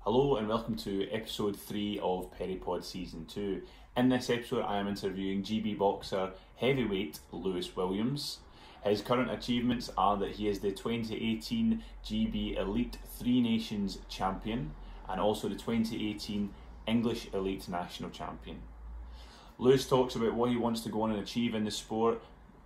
Hello and welcome to episode 3 of PerryPOD season 2. In this episode I am interviewing GB boxer heavyweight Lewis Williams. His current achievements are that he is the 2018 GB Elite Three Nations champion and also the 2018 English Elite National champion. Lewis talks about what he wants to go on and achieve in the sport,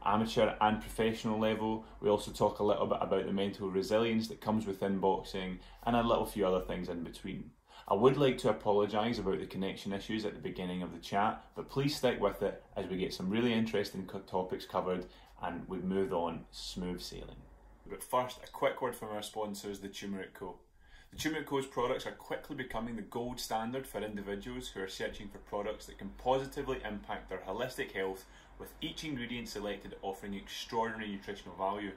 amateur and professional level. We also talk a little bit about the mental resilience that comes within boxing and a little few other things in between. I would like to apologise about the connection issues at the beginning of the chat, but please stick with it as we get some really interesting topics covered and we move on smooth sailing. But first, a quick word from our sponsors, the Turmeric Co. The Turmeric Co's products are quickly becoming the gold standard for individuals who are searching for products that can positively impact their holistic health, with each ingredient selected offering extraordinary nutritional value.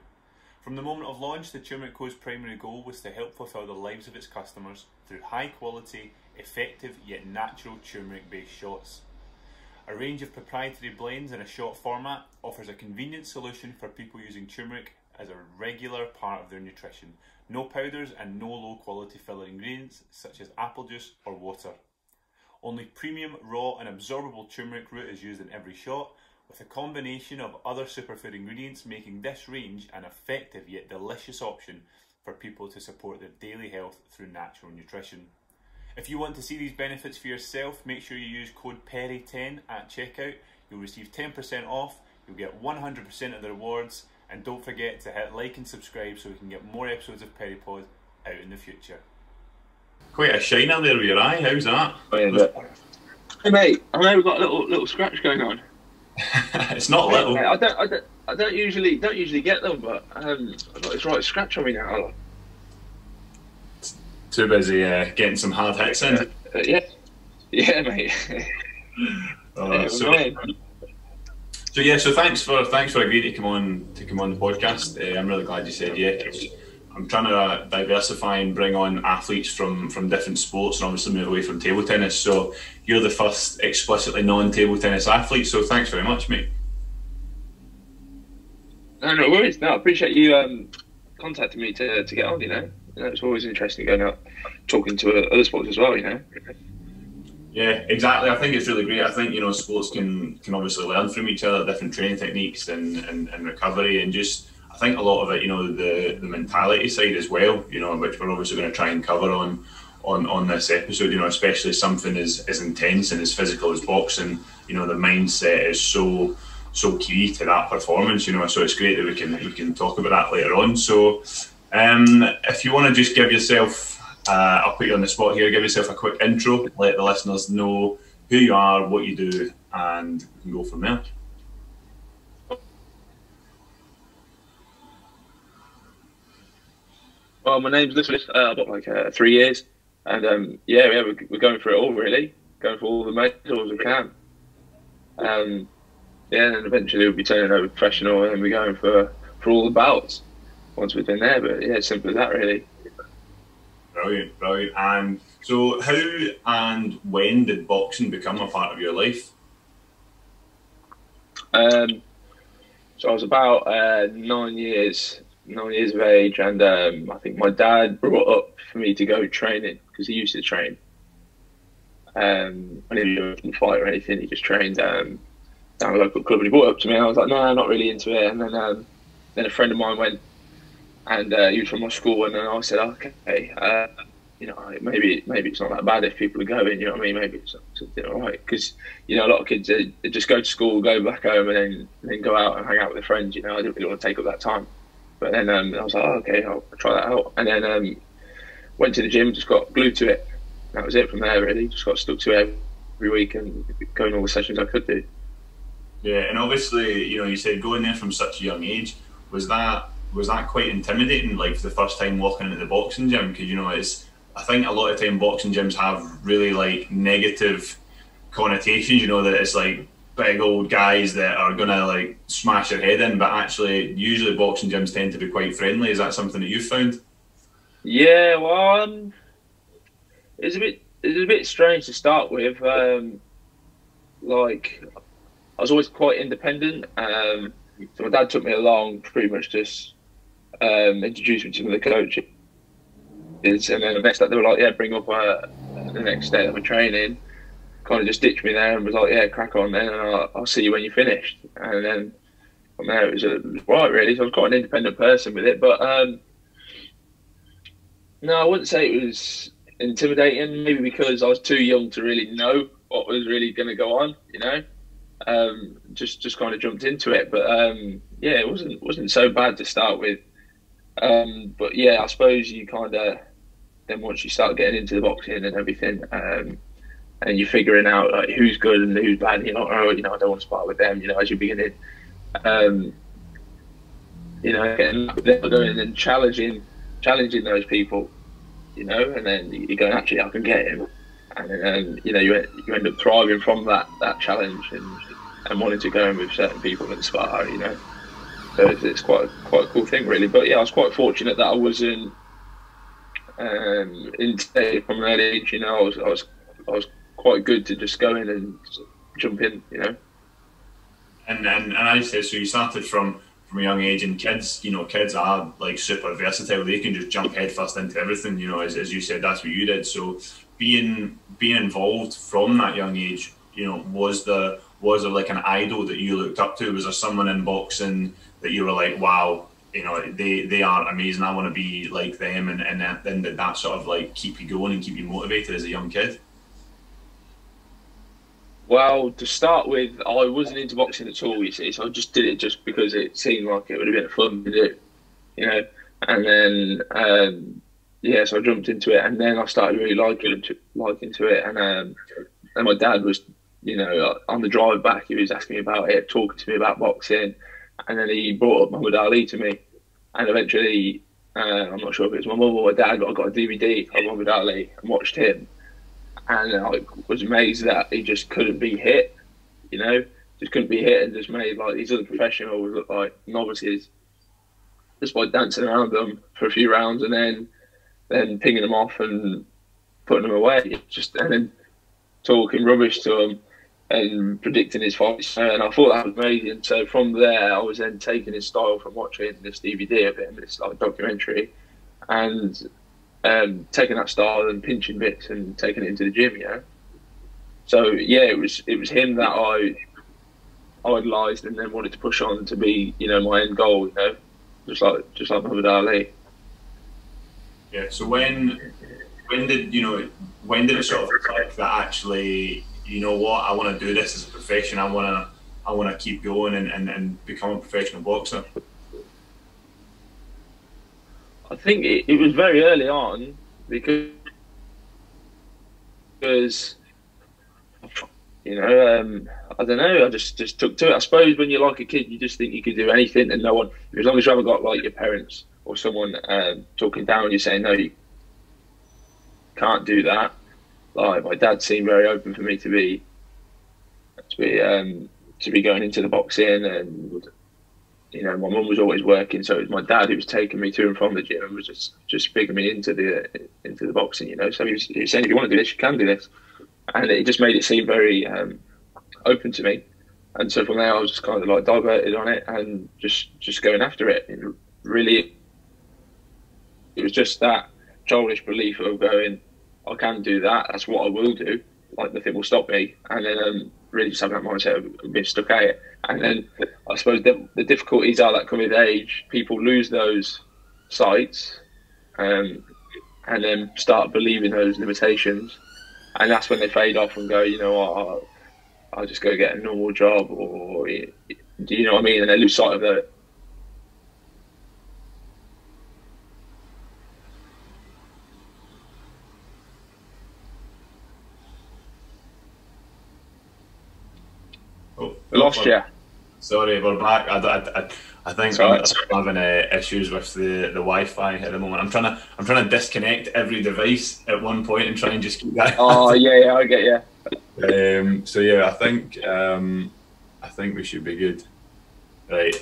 From the moment of launch, the Turmeric Co's primary goal was to help fulfil the lives of its customers through high quality, effective yet natural turmeric-based shots. A range of proprietary blends in a shot format offers a convenient solution for people using turmeric as a regular part of their nutrition. No powders and no low quality filler ingredients such as apple juice or water. Only premium, raw and absorbable turmeric root is used in every shot, with a combination of other superfood ingredients making this range an effective yet delicious option for people to support their daily health through natural nutrition. If you want to see these benefits for yourself, make sure you use code PERRY10 at checkout. You'll receive 10% off, you'll get 100% of the rewards, and don't forget to hit like and subscribe so we can get more episodes of PerryPOD out in the future. Quite a shiner there with your eye, how's that? Oh, yeah, hey mate, I know we've got a little scratch going on. It's not little. Mate, I don't usually get them, but I've got this right scratch on me now. Too busy getting some hard hits in. Yeah, mate. So thanks for agreeing to come on the podcast. I'm really glad you said yeah. I'm trying to diversify and bring on athletes from different sports and obviously move away from table tennis. So you're the first explicitly non-table tennis athlete. So thanks very much, mate. No worries. No, I appreciate you contacting me to get on. You know, it's always interesting going out talking to other sports as well. You know. Yeah, exactly. I think it's really great. I think, you know, sports can obviously learn from each other, different training techniques and recovery, and just I think a lot of it, you know, the mentality side as well, you know, which we're obviously going to try and cover on this episode, you know, especially something as intense and as physical as boxing. You know, the mindset is so key to that performance, you know, so it's great that we can talk about that later on. So if you want to just give yourself, I'll put you on the spot here, give yourself a quick intro, let the listeners know who you are, what you do, and we can go from there. Well, my name's Lewis. I've got like 3 years, and we're going for it all really, going for all the medals we can. And then eventually we'll be turning over professional, and we're going for all the bouts once we've been there. But yeah, it's simple as that really. Brilliant. And so how and when did boxing become a part of your life? So I was about 9 years of age, and I think my dad brought up for me to go training because he used to train. And he didn't fight or anything, he just trained down a local club, and he brought it up to me and I was like, no, I'm not really into it. And then a friend of mine went, and he was from my school, and then I said, okay, you know, maybe it's not that bad if people are going, you know what I mean? Maybe it's something all right, because you know a lot of kids they just go to school, go back home, and then go out and hang out with their friends. You know, I didn't really want to take up that time, but then I was like, okay, I'll try that out, and then went to the gym, just got glued to it. That was it from there, really. Just got stuck to it every week and going all the sessions I could do. Yeah, and obviously, you know, you said going there from such a young age, was that quite intimidating, like for the first time walking into the boxing gym? Because, you know, I think a lot of time boxing gyms have really like negative connotations, you know, that it's like big old guys that are gonna like smash your head in, but actually usually boxing gyms tend to be quite friendly. Is that something that you've found? Yeah, well, it's a bit strange to start with. Like, I was always quite independent. So my dad took me along, pretty much just introduced me to some of the coaches. and then the next day they were like, yeah, bring up the next day that we're training. Kind of just ditched me there and was like, yeah, crack on then, and I'll see you when you're finished. And then from there it was right, really. So I was quite an independent person with it, but no, I wouldn't say it was intimidating. Maybe because I was too young to really know what was really going to go on, you know. Just kind of jumped into it, but yeah, it wasn't so bad to start with. But yeah, I suppose you kind of then once you start getting into the boxing and everything, and you're figuring out like who's good and who's bad. You're not, oh, you know, I don't want to spar with them. You know, as you're beginning, you know, and going and challenging those people, you know, and then you're going, actually, I can get him, and then you know, you end up thriving from that challenge and wanting to go in with certain people and spar, you know. So it's quite a cool thing, really. But yeah, I was quite fortunate that I wasn't into from an early age. You know, I was quite good to just go in and jump in, you know. And I said, so you started from a young age, and kids, you know, kids are like super versatile. They can just jump headfirst into everything, you know. As you said, that's what you did. So being involved from that young age, you know, was there like an idol that you looked up to? Was there someone in boxing that you were like, wow, you know, they are amazing, I want to be like them, and then did that sort of like keep you going and keep you motivated as a young kid? Well, to start with, I wasn't into boxing at all, you see, so I just did it just because it seemed like it would have been fun to do, you know. And then, yeah, so I jumped into it, and then I started really liking to it. And my dad was, you know, on the drive back, he was asking me about it, talking to me about boxing, and then he brought up Muhammad Ali to me. And eventually, I'm not sure if it was my mum or my dad, but I got a DVD of Muhammad Ali and watched him. And I was amazed that he just couldn't be hit, you know, just couldn't be hit, and just made like these other professionals look like novices just by dancing around them for a few rounds and then pinging them off and putting them away, just and then talking rubbish to him and predicting his fights. And I thought that was amazing. So from there, I was then taking his style from watching this DVD of him, this like documentary, and taking that style and pinching bits and taking it into the gym, you know. So yeah, it was him that I idolised and then wanted to push on to be, you know, my end goal, you know, just like Muhammad Ali. Yeah. So when did it sort of click that actually, you know what, I want to do this as a profession. I want to keep going and become a professional boxer? I think it was very early on because you know, I don't know, I just took to it. I suppose when you're like a kid, you just think you could do anything, and no one, as long as you haven't got like your parents or someone talking down you saying no, you can't do that. Like my dad seemed very open for me to be going into the boxing, and you know, my mum was always working, so it was my dad who was taking me to and from the gym and was just bringing me into the boxing, you know. So he was saying, if you want to do this, you can do this, and it just made it seem very open to me. And so from there, I was just kind of like diverted on it and just going after it. And really, it was just that childish belief of going, I can do that. That's what I will do. Like nothing will stop me. And then really just having that mindset of being stuck at it. And then I suppose the difficulties are that come with age, people lose those sights and then start believing those limitations. And that's when they fade off and go, you know what, I'll just go get a normal job, or do you know what I mean? And they lose sight of that. Oh, lost you. Sorry, we're back. I think I'm having issues with the Wi-Fi at the moment. I'm trying to disconnect every device at one point and try and just keep that. Oh yeah, I get you. So yeah, I think we should be good. Right.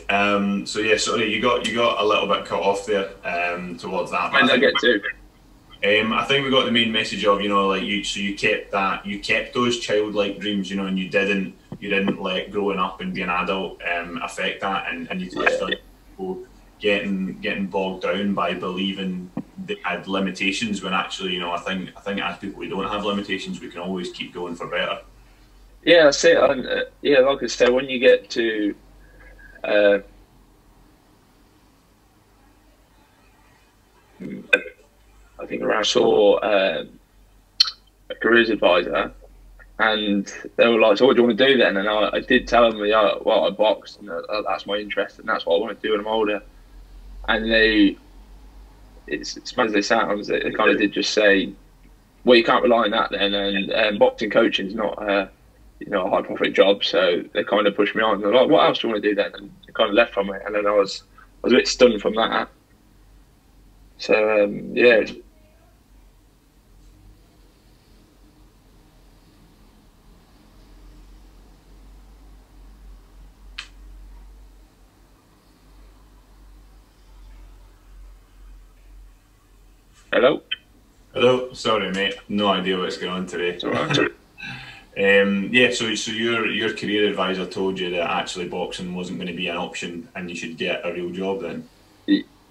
So yeah, sorry, you got a little bit cut off there towards that. When did I get to? I think we got the main message of, you know, like you kept those childlike dreams, you know, and you didn't let growing up and being an adult affect that, and you touched on people getting bogged down by believing they had limitations, when actually, you know, I think as people, we don't have limitations, we can always keep going for better. Yeah, that's it. And, yeah, like I said, when you get to I think I saw a careers advisor, and they were like, "So what do you want to do then?" And I did tell them, "Yeah, well, I boxed, and that's my interest, and that's what I want to do when I'm older." And they, it's as mad as it sounds, they kind of did just say, "Well, you can't rely on that then." And boxing coaching is not, you know, a high profit job, so they kind of pushed me on. They're like, "What else do you want to do then?" And they kind of left from it, and then I was a bit stunned from that. So yeah. Hello. Hello, sorry mate, no idea what's going on today. It's all right. Yeah, so your career advisor told you that actually boxing wasn't going to be an option, and you should get a real job then.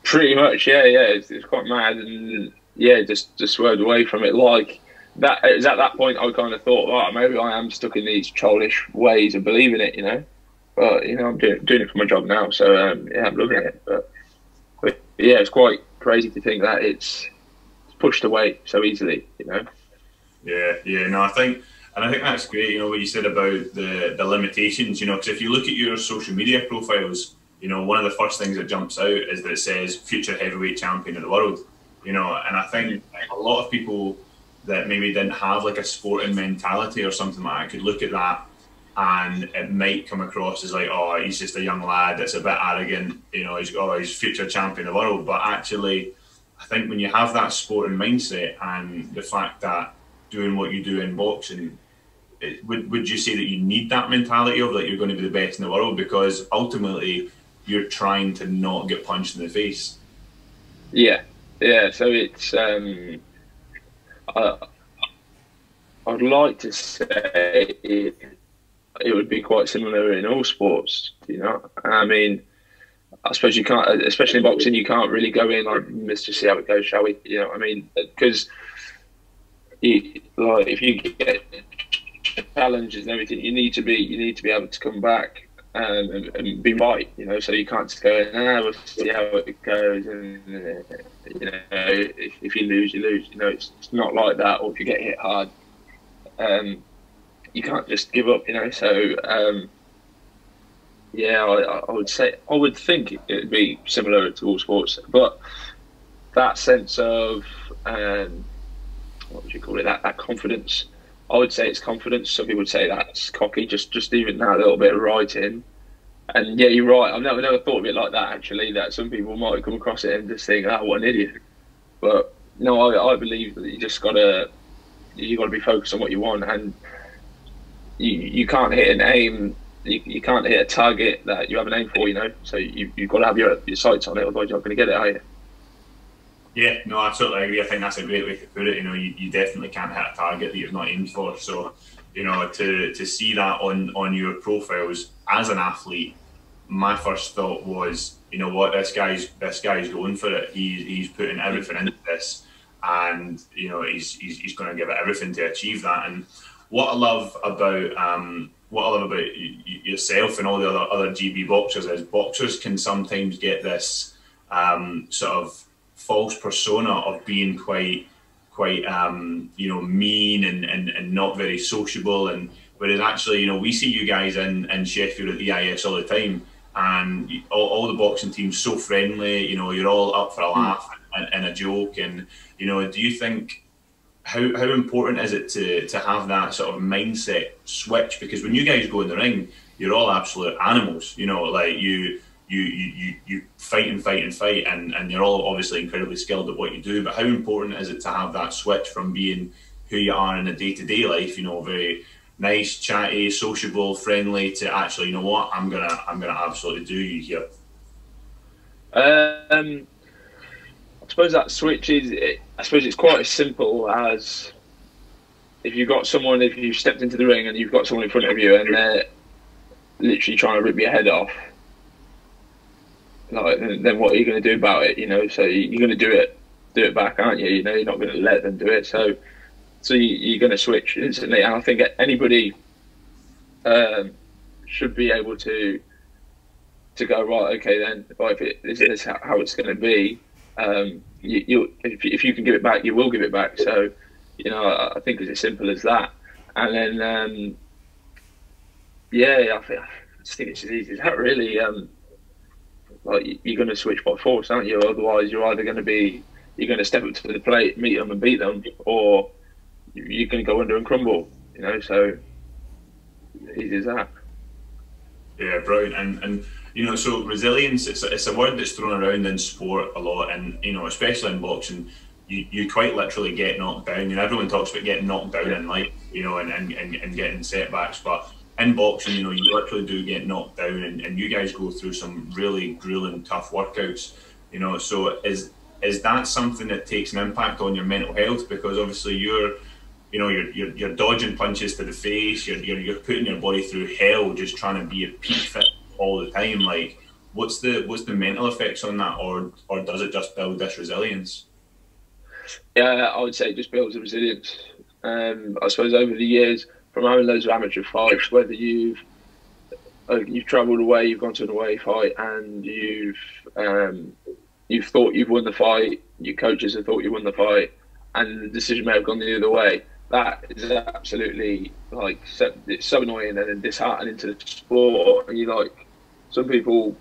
Pretty much, yeah. It's quite mad, and yeah, just swerved away from it. Like that, it was at that point I kind of thought, oh, maybe I am stuck in these childish ways of believing it, you know. But you know, I'm doing it for my job now, so yeah, I'm loving it. But yeah, it's quite crazy to think that it's pushed away so easily, you know. Yeah, no, I think that's great. You know what you said about the limitations. You know, because if you look at your social media profiles, you know, one of the first things that jumps out is that it says future heavyweight champion of the world. You know, and I think a lot of people that maybe didn't have like a sporting mentality or something like that could look at that, and it might come across as like, oh, he's just a young lad that's a bit arrogant. You know, he's future champion of the world. But actually, I think when you have that sporting mindset and the fact that doing what you do in boxing, would you say that you need that mentality of like you're going to be the best in the world, because ultimately you're trying to not get punched in the face? Yeah. So it's I'd like to say it would be quite similar in all sports, you know. I mean, I suppose you can't, especially in boxing, you can't really go in like, let's just see how it goes, shall we? You know what I mean? Because like if you get challenges and everything, you need to be able to come back and be right, you know. So you can't just go, we'll see how it goes, and you know, if you lose, you lose. You know, it's not like that. Or if you get hit hard, you can't just give up, you know. So yeah, I would say, I would think it would be similar to all sports, but that sense of what would you call it? That confidence. I would say it's confidence. Some people would say that's cocky. Just even that little bit of writing. And yeah, you're right. I've never thought of it like that, actually. That some people might come across it and just think, what an idiot. But no, I believe that you gotta be focused on what you want, and you can't hit an aim. You can't hit a target that you have an aim for, you know. So you've got to have your sights on it, otherwise you're not going to get it, are you? Yeah, no, I totally agree. I think that's a great way to put it. You know, you definitely can't hit a target that you've not aimed for. So, you know, to see that on your profiles as an athlete, my first thought was, you know what, this guy's going for it. He's putting everything into this, and you know he's going to give it everything to achieve that. And what I love about yourself and all the other GB boxers is boxers can sometimes get this sort of false persona of being quite you know, mean and not very sociable, and whereas actually, you know, we see you guys in Sheffield at the EIS all the time, and all the boxing teams so friendly. You know, you're all up for a laugh and a joke. And you know, do you think how important is it to have that sort of mindset switch? Because when you guys go in the ring, you're all absolute animals. You know, like you fight and fight and fight, and you're all obviously incredibly skilled at what you do. But how important is it to have that switch from being who you are in a day-to-day life, you know, very nice, chatty, sociable, friendly, to actually, you know what, I'm gonna absolutely do you here? I suppose that switch I suppose it's quite as simple as if you stepped into the ring and you've got someone in front of you and they're literally trying to rip your head off, like, then what are you going to do about it? You know, so you're going to do it do it back, aren't you? You know, you're not going to let them do it. So you're going to switch instantly. And I think anybody should be able to go, right, okay, then if this is how it's going to be, if you can give it back, you will give it back. So, you know, I think it's as simple as that. And then, I just think it's as easy as that, really. Like, you're going to switch by force, aren't you? Otherwise, you're going to step up to the plate, meet them and beat them, or you're going to go under and crumble, you know, so easy as that. Yeah, brilliant. And you know, so resilience, it's a word that's thrown around in sport a lot, and, you know, especially in boxing, you quite literally get knocked down. You know, everyone talks about getting knocked down in life, you know, and getting setbacks, but in boxing, you know, you literally do get knocked down, and you guys go through some really grueling, tough workouts, you know, so is that something that takes an impact on your mental health? Because obviously you're dodging punches to the face, you're putting your body through hell just trying to be at peak fit all the time. Like, what's the mental effects on that, or does it just build this resilience? Yeah, I would say it just builds the resilience. I suppose over the years, from having loads of amateur fights, whether you've travelled away, you've gone to an away fight, and you've thought you've won the fight, your coaches have thought you won the fight, and the decision may have gone the other way. That is absolutely, like, it's so annoying and then disheartening to the sport. And you, like, some people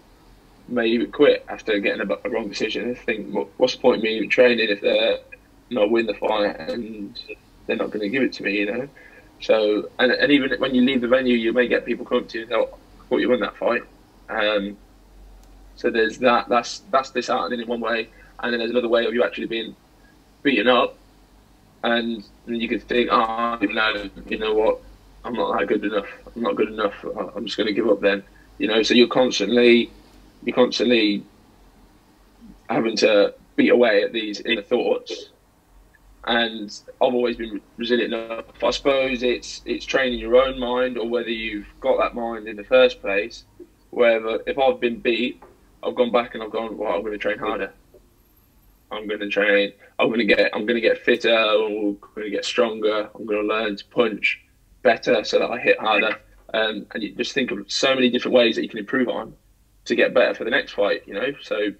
may even quit after getting a wrong decision. They think, what's the point of me even training if they're not win the fight and they're not going to give it to me, you know? So, and even when you leave the venue, you may get people come up to you and go, I thought you won that fight. So there's that. That's disheartening in one way, and then there's another way of you actually being beaten up, and you could think, oh, no, you know what, I'm not that good enough. I'm not good enough. I'm just going to give up then. You know, so you're constantly having to beat away at these inner thoughts. And I've always been resilient enough. I suppose it's training your own mind, or whether you've got that mind in the first place. Whether if I've been beat, I've gone back and I've gone, well, I'm going to train harder. I'm going to train. I'm going to get fitter. I'm going to get stronger. I'm going to learn to punch better so that I hit harder. And you just think of so many different ways that you can improve on to get better for the next fight. You know, so,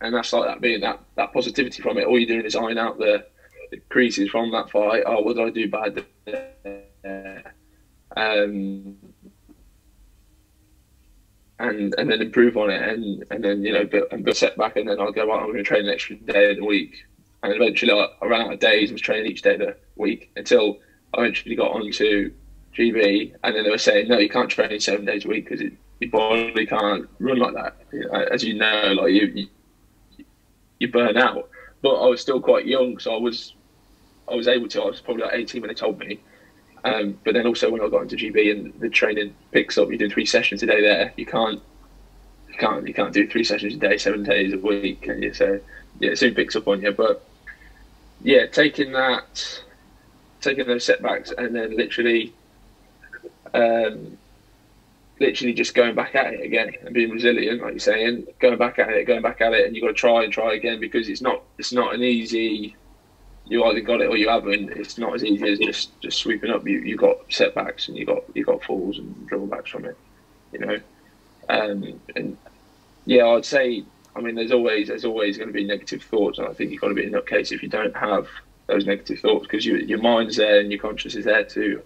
and that's like that being that positivity from it. All you're doing is iron out the creases from that fight. Oh, what did I do bad? And then improve on it, and then, you know, build setback, and then I'll go, right, I'm going to train an extra day of the week, and eventually I ran out of days. I was training each day of the week until I eventually got onto GB, and then they were saying, no, you can't train 7 days a week because your body can't run like that. You know, as you know, like you burn out. But I was still quite young, so I was able to. I was probably like 18 when they told me. But then also when I got into GB and the training picks up, you do 3 sessions a day there. You can't do 3 sessions a day, 7 days a week, can you? So yeah, it soon picks up on you. But yeah, taking those setbacks and then literally just going back at it again and being resilient, like you're saying, going back at it, and you've got to try again, because it's not an easy. You either got it or you haven't. It's not as easy as just sweeping up. You got setbacks and you got falls and drawbacks from it, you know. And yeah, I'd say, I mean, there's always going to be negative thoughts, and I think you've got to be in that case if you don't have those negative thoughts, because your mind's there and your conscious is there to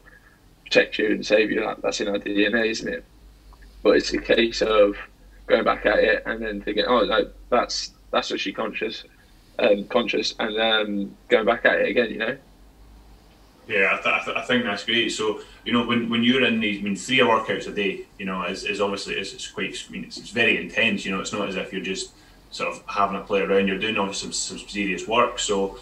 protect you and save you. That's in our DNA, isn't it? But it's a case of going back at it and then thinking, oh no, that's actually conscious and going back at it again, you know. Yeah, I think that's great. So, you know, when you're in these, I mean, 3 workouts a day, you know, is obviously it's quite, I mean, it's very intense. You know, it's not as if you're just sort of having a play around. You're doing obviously some serious work. So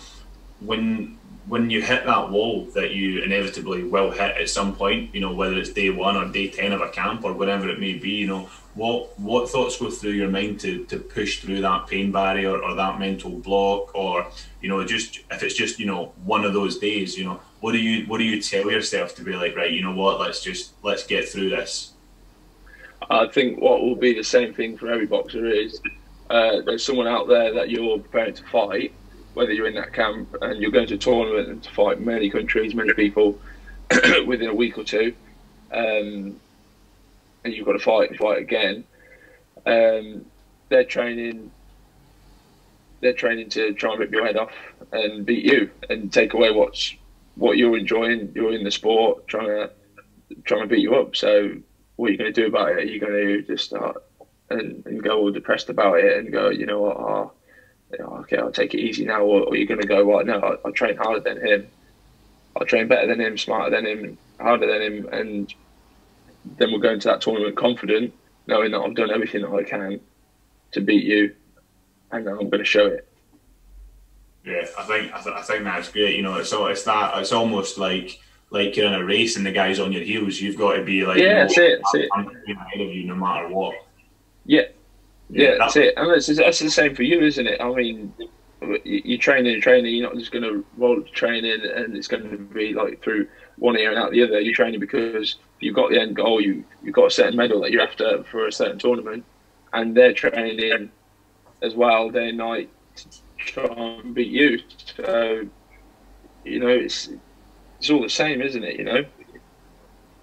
when you hit that wall that you inevitably will hit at some point, you know, whether it's day 1 or day 10 of a camp or whatever it may be, you know, what thoughts go through your mind to push through that pain barrier or that mental block, or, you know, just if it's just, you know, one of those days, you know, what do you tell yourself to be like, right, you know what, let's get through this? I think what will be the same thing for every boxer is there's someone out there that you're preparing to fight, whether you're in that camp and you're going to a tournament and to fight many countries, many people within a week or two, and you've got to fight again. They're training to try and rip your head off and beat you and take away what you're enjoying. You're in the sport, trying to beat you up. So what are you going to do about it? Are you going to just start and go all depressed about it and go, you know what, okay, I'll take it easy now, or you're going to go, well, no, I'll train harder than him. I'll train better than him, smarter than him, harder than him, and then we'll go into that tournament confident, knowing that I've done everything that I can to beat you, and then I'm going to show it. Yeah, I think that's great. You know, it's almost like you're in a race and the guy's on your heels. You've got to be like, yeah, that's it. I'm ahead of you no matter what. Yeah, that's it. And that's the same for you, isn't it? I mean, you're training. You're not just going to roll to training and it's going to be like through one ear and out the other. You're training because you've got the end goal. You've got a certain medal that you're after for a certain tournament, and they're training as well day and night to try and beat you. So, you know, it's all the same, isn't it? You know.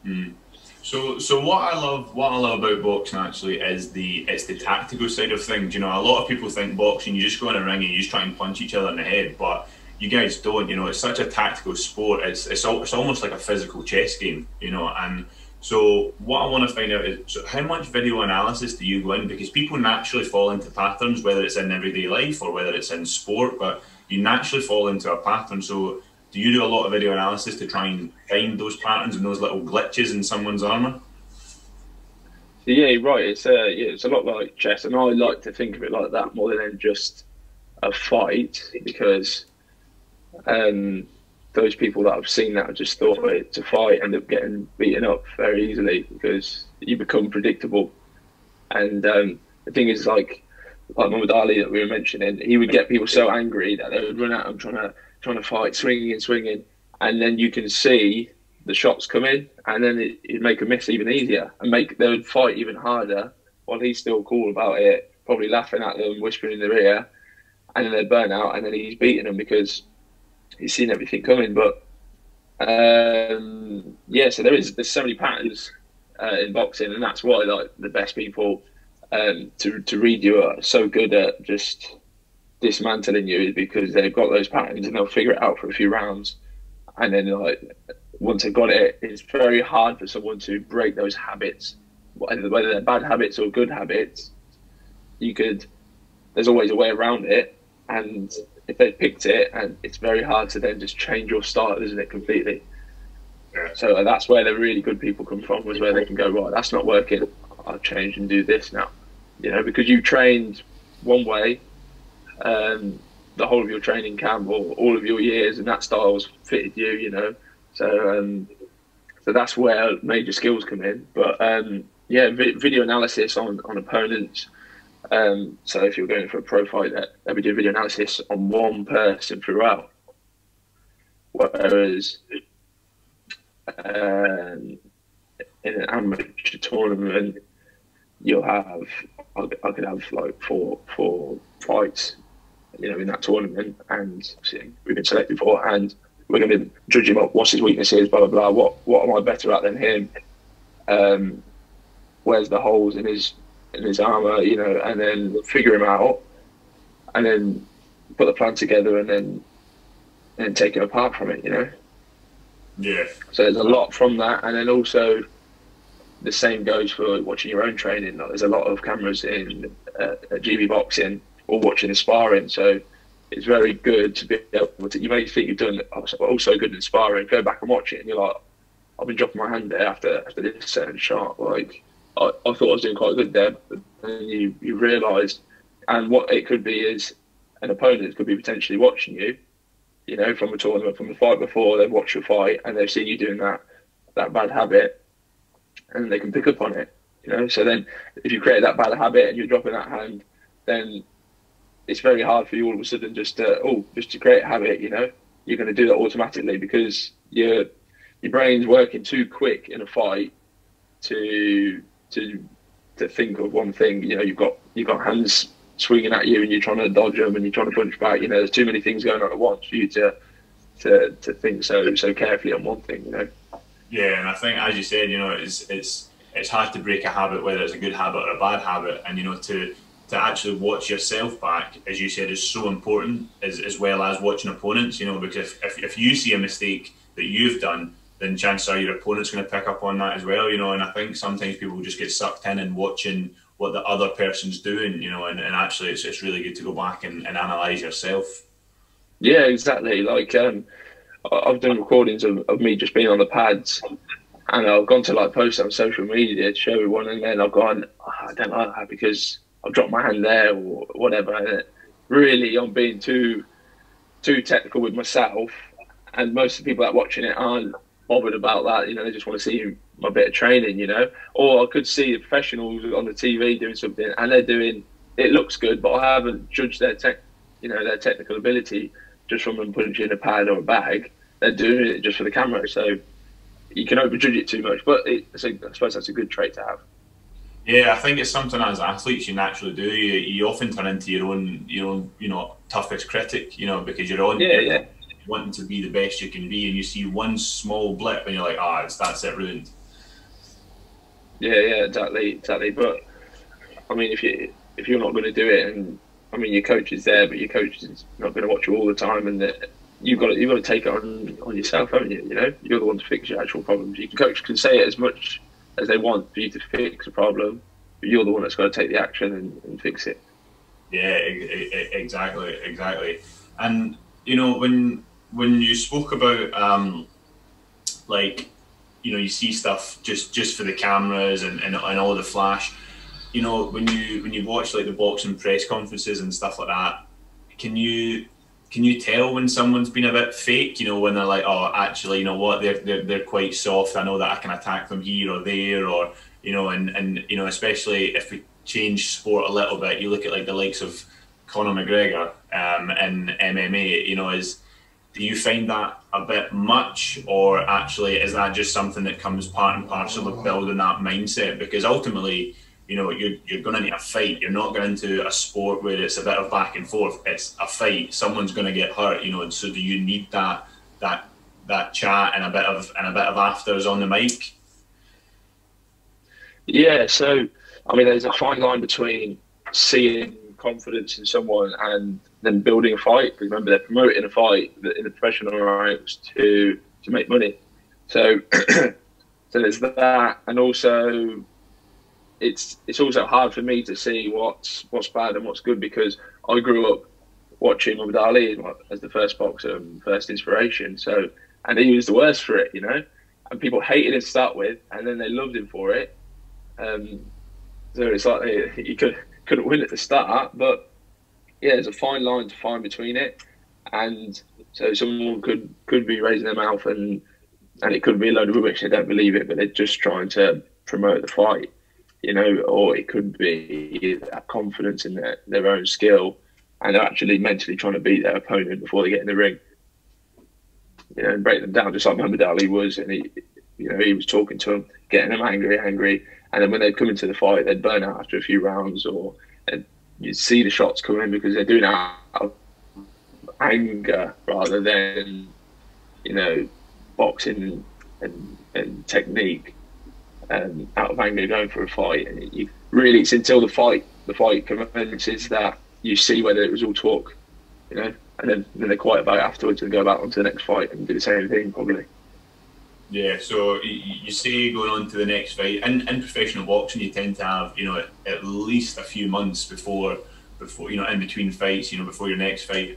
Mm. So what I love about boxing actually is the tactical side of things. You know, a lot of people think boxing, you just go in a ring and you just try and punch each other in the head, but you guys don't. You know, it's such a tactical sport. It's almost like a physical chess game. You know, and so what I want to find out is how much video analysis do you go in, because people naturally fall into patterns, whether it's in everyday life or whether it's in sport, but you naturally fall into a pattern. So do you do a lot of video analysis to try and find those patterns and those little glitches in someone's armour? Yeah, you're right. It's a lot like chess, and I like to think of it like that more than just a fight, because those people that I've seen that have just thought it's a fight end up getting beaten up very easily because you become predictable. And the thing is, like Muhammad Ali that we were mentioning, he would get people so angry that they would run at him trying to fight, swinging, and then you can see the shots come in, and then it'd make a miss even easier, and they would fight even harder while he's still cool about it, probably laughing at them, whispering in their ear, and then they'd burn out, and then he's beating them because he's seen everything coming. But so there's so many patterns in boxing, and that's why like the best people to read you are so good at just dismantling you, is because they've got those patterns and they'll figure it out for a few rounds, and then like once they've got it, it's very hard for someone to break those habits, whether they're bad habits or good habits. There's always a way around it, and if they've picked it, and it's very hard to then just change your style, isn't it, completely? Yeah. So that's where the really good people come from, is where they can go, right, that's not working, I'll change and do this now, you know, because you trained one way the whole of your training camp or all of your years, and that style's fitted you, you know. So that's where major skills come in. But video analysis on opponents. So if you're going for a pro fight, they would do video analysis on one person throughout. Whereas in an amateur tournament, I could have like four fights, you know, in that tournament, and we've been selected for, and we're going to judge him up. What's his weaknesses? Blah blah blah. What am I better at than him? Where's the holes in his armor? You know, and then figure him out, and then put the plan together, and then take him apart from it. You know. Yeah. So there's a lot from that, and then also the same goes for watching your own training. Like, there's a lot of cameras in GB boxing or watching the sparring, so it's very good to be able to. You may think you've done also good in sparring. Go back and watch it, and you're like, I've been dropping my hand there after this certain shot. Like I thought I was doing quite good there, but then you realise, and what it could be is an opponent could be potentially watching you, you know, from a tournament, from the fight before. They've watched your fight and they've seen you doing that bad habit, and they can pick up on it, you know. So then, if you create that bad habit and you're dropping that hand, then it's very hard for you all of a sudden just to create a habit, you know. You're going to do that automatically because your brain's working too quick in a fight to think of one thing. You know, you've got hands swinging at you and you're trying to dodge them and you're trying to punch back. You know, there's too many things going on at once for you to think so carefully on one thing. You know. Yeah, and I think, as you said, you know, it's hard to break a habit, whether it's a good habit or a bad habit, and you know, to actually watch yourself back, as you said, is so important, as well as watching opponents. You know, because if you see a mistake that you've done, then chances are your opponent's going to pick up on that as well. You know, and I think sometimes people just get sucked in and watching what the other person's doing. You know, and actually, it's really good to go back and analyze yourself. Yeah, exactly. Like I've done recordings of me just being on the pads, and I've gone to like post it on social media to show everyone, and then I've gone, oh, I don't like that because I've dropped my hand there or whatever. And really, I'm being too technical with myself, and most of the people that are watching it aren't bothered about that. You know, they just want to see my bit of training. You know, or I could see the professionals on the TV doing something, and they're doing it looks good, but I haven't judged their their technical ability just from them punching a pad or a bag. They're doing it just for the camera, so you can overjudge it too much. But I suppose that's a good trait to have. Yeah, I think it's something as athletes you naturally do. You often turn into your own you know, toughest critic. You know, because you're wanting to be the best you can be, and you see one small blip, and you're like, that's it, ruined. Yeah, exactly. But I mean, if you're not going to do it, and I mean, your coach is there, but your coach is not going to watch you all the time, and you've got to take it on yourself, haven't you? You know, you're the one to fix your actual problems. Your coach can say it as much as they want for you to fix a problem, but you're the one that's got to take the action and fix it. Yeah, exactly. And you know, when you spoke about like, you know, you see stuff just for the cameras and all the flash. You know, when you watch like the boxing press conferences and stuff like that, can you tell when someone's been a bit fake? You know, when they're like, oh, actually, you know what, they're quite soft. I know that I can attack them here or there, or you know, and you know, especially if we change sport a little bit, you look at like the likes of Conor McGregor in MMA. You know, do you find that a bit much, or actually is that just something that comes part and parcel of building that mindset? Because ultimately, you know, you're going to need a fight. You're not going into a sport where it's a bit of back and forth. It's a fight. Someone's going to get hurt, you know. And so, do you need that chat and a bit of afters on the mic? Yeah. So, I mean, there's a fine line between seeing confidence in someone and then building a fight. Because remember, they're promoting a fight in the professional ranks to make money. So, so there's that, and also, it's also hard for me to see what's bad and what's good, because I grew up watching Muhammad Ali as the first boxer and first inspiration. So, and he was the worst for it, you know, and people hated him to start with, and then they loved him for it. So it's like he couldn't win at the start, but yeah, there's a fine line to find between it, and so someone could be raising their mouth and it could be a load of rubbish. They don't believe it, but they're just trying to promote the fight. You know, or it could be that confidence in their own skill, and they're actually mentally trying to beat their opponent before they get in the ring. You know, and break them down, just like Muhammad Ali was, and he was talking to them, getting them angry, and then when they'd come into the fight, they'd burn out after a few rounds, and you'd see the shots coming because they're doing it out of anger rather than, you know, boxing and technique. Out of anger going for a fight, and it's until the fight commences that you see whether it was all talk, you know, and then they're quiet about it afterwards and go back onto the next fight and do the same thing probably. Yeah, so you say going on to the next fight. In professional boxing, you tend to have, you know, at least a few months before you know, in between fights, you know, before your next fight.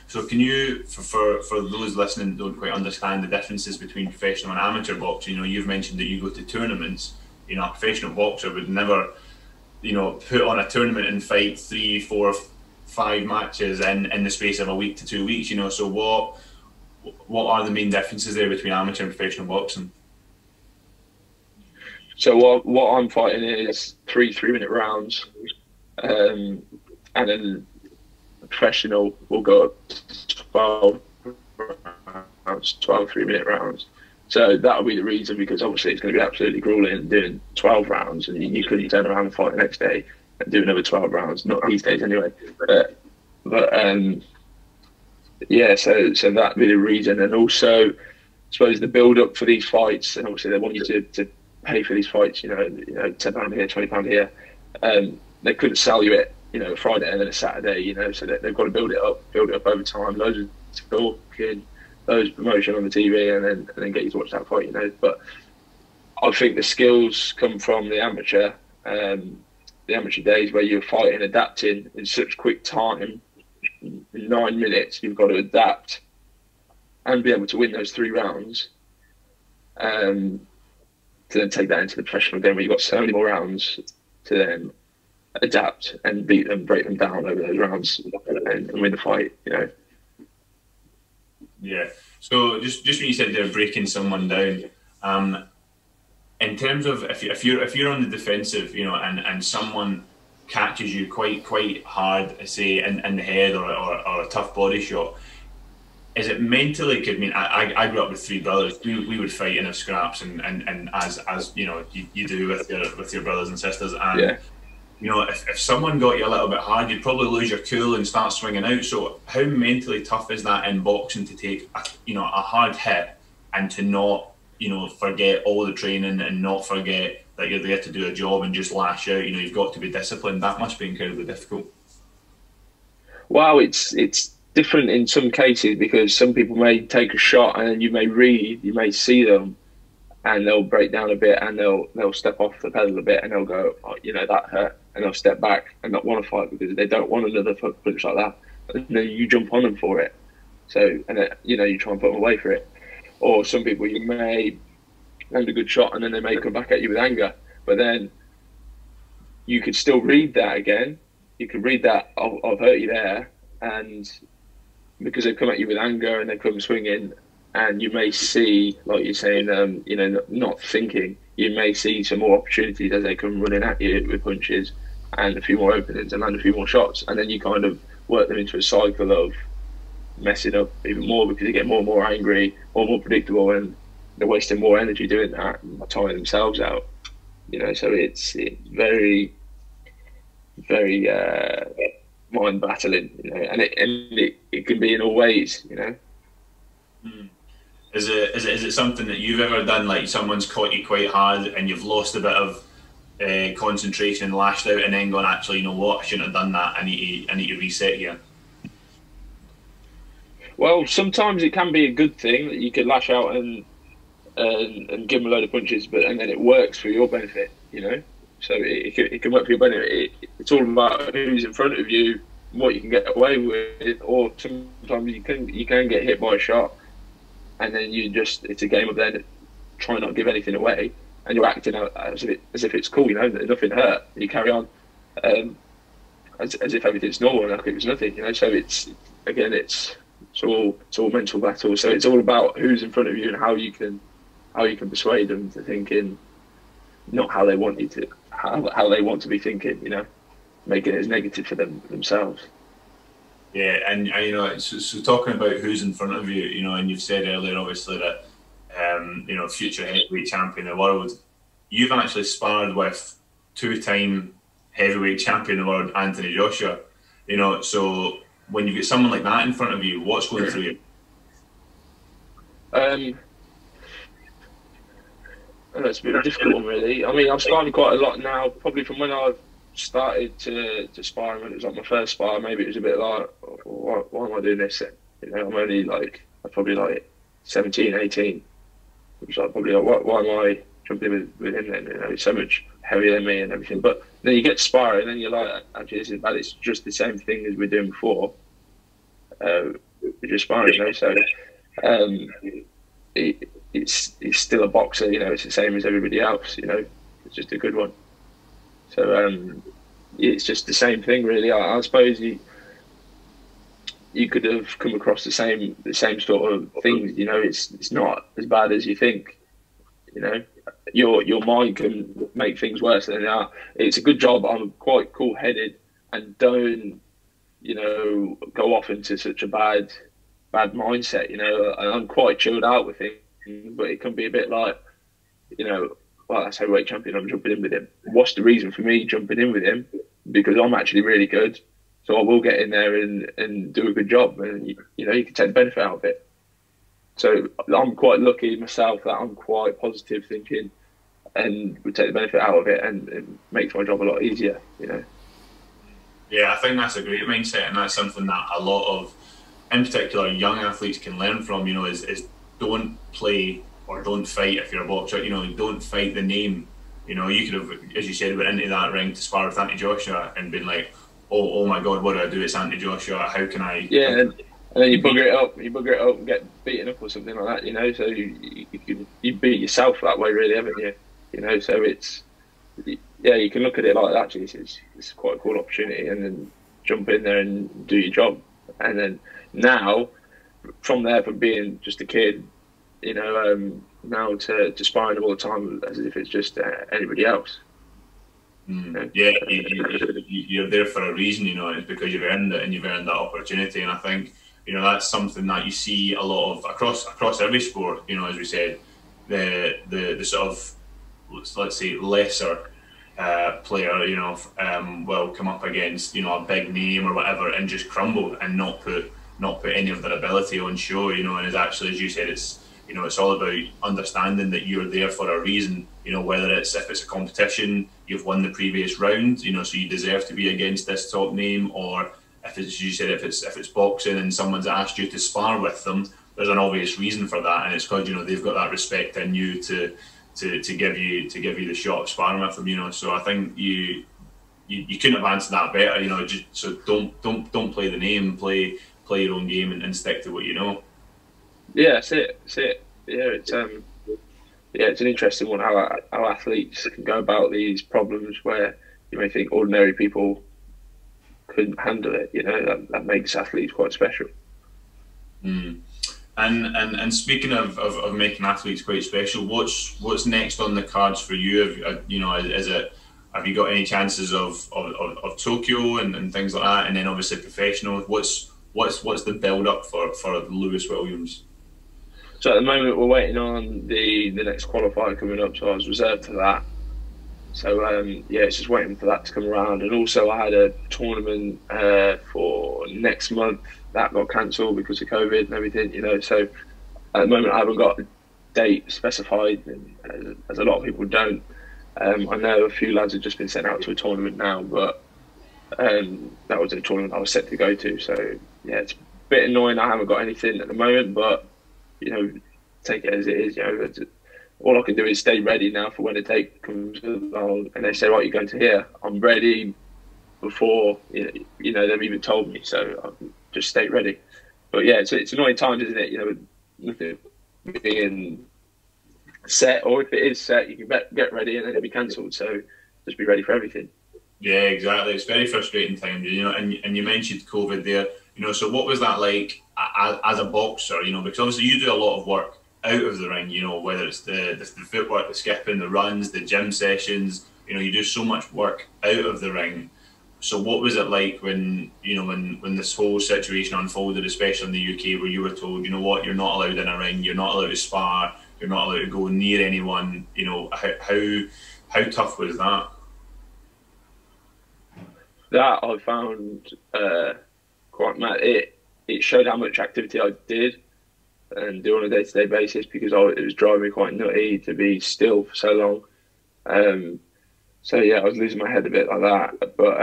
So can you, for those listening that don't quite understand the differences between professional and amateur boxing, you know, you've mentioned that you go to tournaments. You know, a professional boxer would never, you know, put on a tournament and fight 3, 4, 5 matches in the space of a week to 2 weeks. You know, so what are the main differences there between amateur and professional boxing? So what I'm fighting is 3 3-minute rounds. And then a professional will go up to 12 rounds, 12 3-minute rounds. So that'll be the reason, because obviously it's going to be absolutely grueling doing 12 rounds, and you couldn't turn around and fight the next day. and do another 12 rounds. Not these days anyway. But yeah, so that'd be the reason. And also, I suppose the build up for these fights, and obviously they want you to pay for these fights, £10 here, £20 here. They couldn't sell you it, a Friday and then a Saturday, so they've got to build it up over time, loads of talking, loads of promotion on the TV, and then get you to watch that fight, But I think the skills come from the amateur days where you're fighting, adapting in such quick time. In 9 minutes, you've got to adapt and be able to win those 3 rounds. To then take that into the professional game where you've got so many more rounds to then adapt and beat them, break them down over those rounds and win the fight, Yeah. So just when you said they're breaking someone down, in terms of if you're on the defensive, and someone catches you quite hard, say in the head or a tough body shot, is it mentally? I mean, I grew up with 3 brothers. We would fight in our scraps, and as you do with your brothers and sisters, and yeah. If someone got you a little bit hard, you'd probably lose your cool and start swinging out. So how mentally tough is that in boxing to take a hard hit and to not forget all the training and not forget that you're there to do a job and just lash out? You've got to be disciplined. That must be incredibly difficult. Well, it's different in some cases because some people may take a shot and then you may see them and they'll break down a bit and they'll step off the pedal a bit and they'll go, oh, that hurt, and they'll step back and not want to fight because they don't want another punch like that. And then you jump on them for it. So, and then, you try and put them away for it. Or some people, you may land a good shot and then they may come back at you with anger. But then you could still read that again. You could read that, I've hurt you there. And because they've come at you with anger and they come swinging, and you may see, like you're saying, not thinking, you may see some more opportunities as they come running at you with punches and a few more openings and land a few more shots. And then you kind of work them into a cycle of messing up even more because they get more and more angry, more predictable, and they're wasting more energy doing that and tiring themselves out. So it's very, very mind battling, and it can be in all ways, Mm. Is it something that you've ever done, like someone's caught you quite hard and you've lost a bit of concentration and lashed out and then gone, actually, you know what, I shouldn't have done that, I need to reset here? Well, sometimes it can be a good thing that you can lash out and give them a load of punches, and then it works for your benefit, So it can work for your benefit. It's all about who's in front of you, what you can get away with, or sometimes you can get hit by a shot, and then it's a game of then trying not to give anything away, and you're acting out as if it's cool, nothing hurt. You carry on as if everything's normal, like it was nothing, So it's all mental battle. So it's all about who's in front of you and how you can persuade them to thinking not how they want you to, how they want to be thinking, making it as negative for themselves. Yeah, and so talking about who's in front of you, and you've said earlier, obviously, that future heavyweight champion of the world. You've actually sparred with 2-time heavyweight champion of the world, Anthony Joshua. So when you get someone like that in front of you, what's going through you? It's a bit of a difficult one, really. I mean, I've sparred quite a lot now, probably from when I've started to spar, when it was like my first spar. Maybe it was a bit like, why am I doing this then? I'm only I'm probably like 17, 18. It was like probably like, why am I jumping with him then? He's so much heavier than me and everything. But then you get to sparring and then you're like, actually, this is bad. It's just the same thing as we're doing before. We're just sparring, So it's still a boxer, it's the same as everybody else, it's just a good one. So it's just the same thing, really. I suppose you could have come across the same sort of things, it's not as bad as you think, your mind can make things worse than they are. It's a good job I'm quite cool-headed and don't, go off into such a bad mindset, and I'm quite chilled out with things. But it can be a bit like, well, that's heavyweight champion, I'm jumping in with him. What's the reason for me jumping in with him? because I'm actually really good. So I will get in there and do a good job, and you know, you can take the benefit out of it. So I'm quite lucky myself that I'm quite positive thinking, and would take the benefit out of it, and it makes my job a lot easier. You know. Yeah, I think that's a great mindset, and that's something that a lot of, in particular, young athletes can learn from. You know, is don't play or don't fight if you're a boxer. You know, don't fight the name. You know, you could have, as you said, went into that ring to spar with Anthony Joshua and been like, oh my God, what do I do? It's Anthony Joshua. How can I? Yeah, and then you bugger it up. You bugger it up and get beaten up or something like that. You know, so you beat yourself that way, really, haven't you? You know, so it's, yeah, you can look at it like that. Actually, it's quite a cool opportunity, and then jump in there and do your job. And then now, from there, from being just a kid, you know, now to sparring all the time as if it's just anybody else. Yeah, you're there for a reason, you know, and it's because you've earned it and you've earned that opportunity. And I think, you know, that's something that you see a lot of across every sport. You know, as we said, the sort of, let's say, lesser player, you know, will come up against, you know, a big name or whatever and just crumble and not put any of their ability on show, you know. And it's actually, as you said, it's, you know, it's all about understanding that you're there for a reason. You know, whether if it's a competition, you've won the previous round, you know, so you deserve to be against this top name, or if it's, as you said, if it's boxing and someone's asked you to spar with them, there's an obvious reason for that, and it's because, you know, they've got that respect in you to give you the shot of sparring with them, you know. So I think you couldn't have answered that better, you know. Just so don't play the name, play your own game and stick to what you know. Yeah, that's it. Yeah, it's an interesting one how athletes can go about these problems where you may think ordinary people couldn't handle it. You know, that makes athletes quite special. And speaking of making athletes quite special, what's next on the cards for you? You know, have you got any chances of Tokyo and things like that, and then obviously professional? What's the build up for Lewis Williams? So at the moment we're waiting on the next qualifier coming up. So I was reserved for that. So yeah, it's just waiting for that to come around. And also I had a tournament for next month that got cancelled because of COVID and everything. You know, so at the moment I haven't got a date specified, and as a lot of people don't. I know a few lads have just been sent out to a tournament now, but that was a tournament I was set to go to. So yeah, it's a bit annoying I haven't got anything at the moment, but you know, take it as it is. You know, all I can do is stay ready now for when the date comes along and they say, right, you're going to here. I'm ready before you know they've even told me, so I can just stay ready. But yeah, it's annoying times, isn't it? You know, nothing being set, or if it is set, you can get ready and then it'll be cancelled. So just be ready for everything. Yeah, exactly. It's very frustrating times, you know. And you mentioned COVID there, you know. So what was that like as a boxer? You know, because obviously you do a lot of work out of the ring. You know, whether it's the footwork, the skipping, the runs, the gym sessions. You know, you do so much work out of the ring. So what was it like when, you know, when this whole situation unfolded, especially in the UK, where you were told, you know what, you're not allowed in a ring, you're not allowed to spar, you're not allowed to go near anyone. You know, how tough was that? That I found quite mad. It showed how much activity I did and do on a day-to-day basis, because it was driving me quite nutty to be still for so long. So yeah, I was losing my head a bit like that. But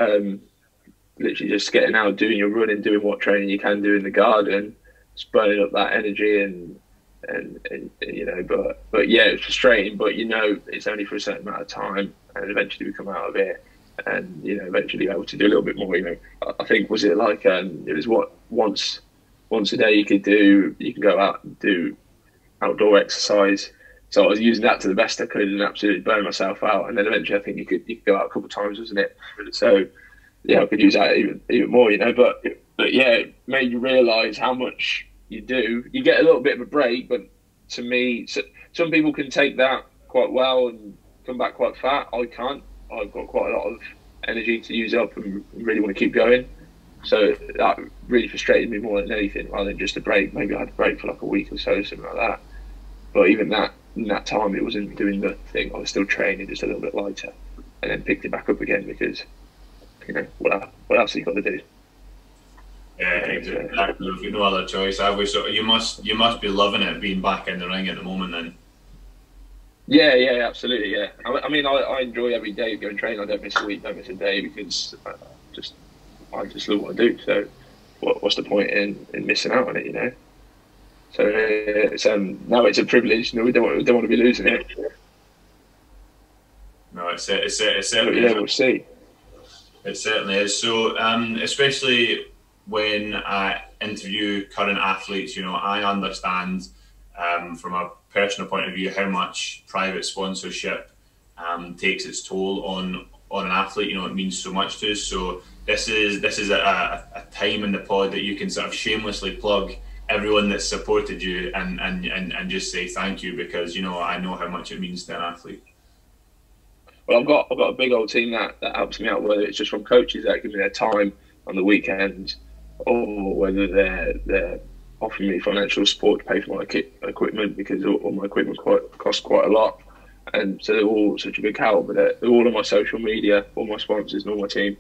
literally just getting out, doing your running, doing what training you can do in the garden, just burning up that energy and you know. But yeah, it's frustrating. But you know, it's only for a certain amount of time, and eventually we come out of it. And you know, eventually be able to do a little bit more. You know, I think was it like it was what once a day you can go out and do outdoor exercise. So I was using that to the best I could and absolutely burn myself out. And then eventually I think you could go out a couple of times, wasn't it? So yeah, I could use that even more. You know, but yeah, it made you realise how much you do. You get a little bit of a break, but to me, some people can take that quite well and come back quite fat. I can't. I've got quite a lot of energy to use up and really want to keep going. So that really frustrated me more than anything, rather than just a break. Maybe I had a break for like a week or so, something like that. But even that, in that time, it wasn't doing the thing. I was still training, just a little bit lighter, and then picked it back up again because what else have you got to do? Yeah, exactly. You've got no other choice, have we? So you must be loving it being back in the ring at the moment, then. Yeah, absolutely. Yeah, I mean, I enjoy every day going train. I don't miss a week, don't miss a day, because I just love what I do. So what's the point in missing out on it? So it's now it's a privilege. We don't want to be losing it. No, it certainly is. We'll see. It certainly is. So, especially when I interview current athletes, I understand from a personal point of view how much private sponsorship takes its toll on an athlete. It means so much to us. So this is a time in the pod that you can sort of shamelessly plug everyone that's supported you and just say thank you, because I know how much it means to an athlete. Well, I've got a big old team that helps me out, whether it's just from coaches that give me their time on the weekends, or whether they're offering me financial support to pay for my equipment, because all my equipment costs quite a lot, and so they're all such a big help. But they're all on my social media, all my sponsors and all my team,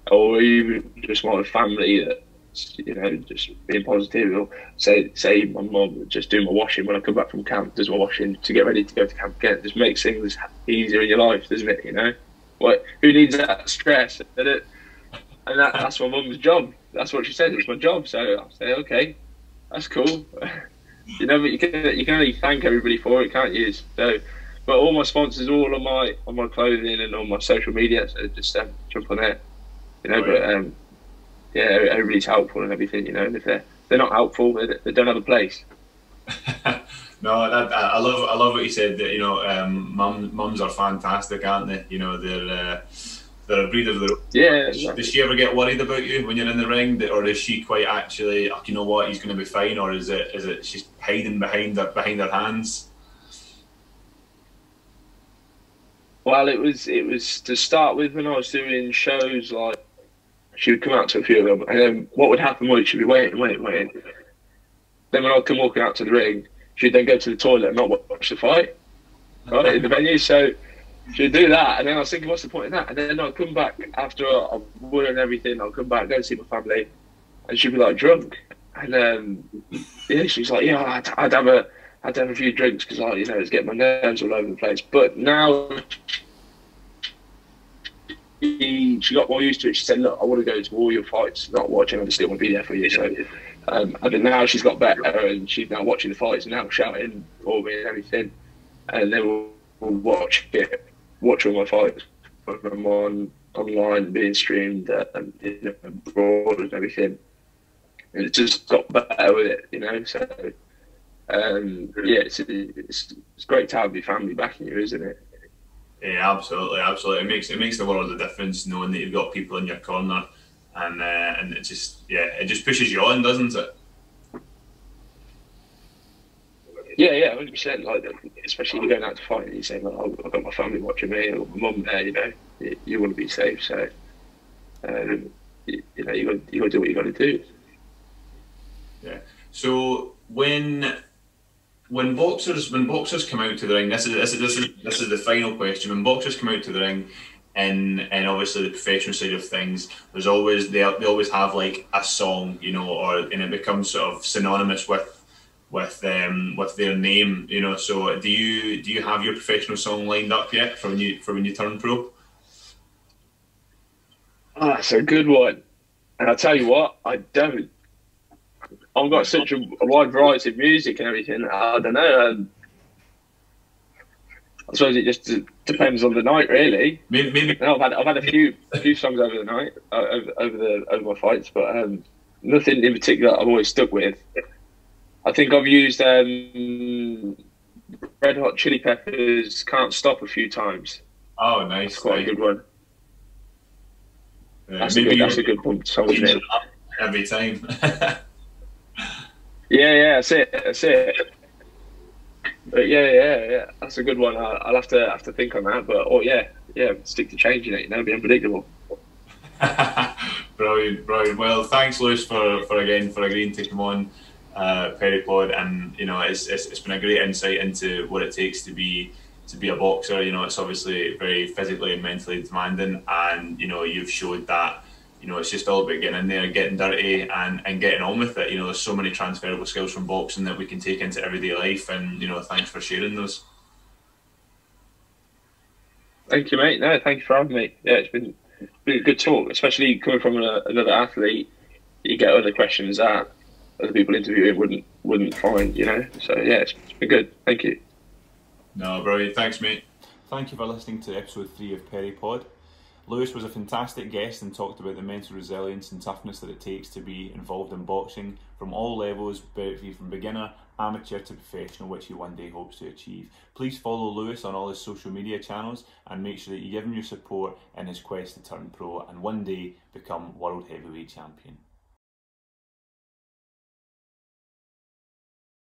or even just my family that just being positive, or say my mum just doing my washing when I come back from camp, does my washing to get ready to go to camp again. It just makes things easier in your life, doesn't it? Who needs that stress? And that's my mum's job. That's what she said. It's my job. So I say, okay, that's cool. But you can only thank everybody for it, can't you? So, but all my sponsors, all on my clothing and on my social media, so just jump on there. But yeah, everybody's helpful and everything, and if they're not helpful, they don't have a place. No, I love what you said. That mums are fantastic, aren't they? They're a breed of their own. Yeah. Exactly. Does she ever get worried about you when you're in the ring, or is she quite actually, you know what, he's going to be fine, or is it she's hiding behind her hands? Well, it was to start with, when I was doing shows, like, she would come out to a few of them, and then what would happen was she'd be waiting. Then when I'd come walking out to the ring, she'd then go to the toilet and not watch the fight, right, in the venue. So she'd do that, and then I was thinking, what's the point of that? And then I'd come back after I've won and everything. I'll come back, go and see my family, and she'd be like drunk. And she's like, yeah, I'd have a few drinks because it's getting my nerves all over the place. But now she got more used to it. She said, look, I want to go to all your fights, not watching, I just still want to be there for you. So and then now she's got better, and she's now watching the fights and now shouting for me and everything. And then we'll watch all my fights when I'm online, being streamed abroad and everything. And it just got better with it, So yeah, it's great to have your family backing you, isn't it? Yeah, absolutely. It makes the world of difference knowing that you've got people in your corner, and it just pushes you on, doesn't it? Yeah, 100%. Like, especially if you're going out to fight and you're saying, like, I've got my family watching me, or my mum there. You want to be safe, so you got to do what you got to do. Yeah. So when boxers come out to the ring, this is the final question. When boxers come out to the ring, and obviously the professional side of things, they always have like a song, and it becomes sort of synonymous with their name, So do you have your professional song lined up yet for when you turn pro? Oh, that's a good one. And I'll tell you what, I don't. I've got such a wide variety of music and everything. I don't know. I suppose it just depends on the night, really. Maybe. No, I've had a few songs over the night, over my fights, but nothing in particular I've always stuck with. I think I've used Red Hot Chili Peppers' "Can't Stop" a few times. Oh, nice! That's quite a good one. That's a good pump song, isn't it? Every time. Yeah, that's it. But yeah, that's a good one. I'll have to think on that. But stick to changing it. Be unpredictable. Brilliant. Well, thanks, Lewis, for agreeing to come on PerryPOD, and it's been a great insight into what it takes to be to be a boxer. You know, it's obviously very physically and mentally demanding, and you know, you've showed that. You know, it's just all about getting in there, getting dirty, and getting on with it. You know, there's so many transferable skills from boxing that we can take into everyday life, and you know, thanks for sharing those. Thank you, mate. No, thank you for having me. Yeah, it's been a good talk, especially coming from another athlete. You get other questions that other people interviewing wouldn't find, you know. So yeah, it's been good. Thank you. No, brilliant. Thanks, mate. Thank you for listening to episode 3 of PerryPOD. Lewis was a fantastic guest and talked about the mental resilience and toughness that it takes to be involved in boxing from all levels, from beginner, amateur to professional, which he one day hopes to achieve. Please follow Lewis on all his social media channels and make sure that you give him your support in his quest to turn pro and one day become world heavyweight champion.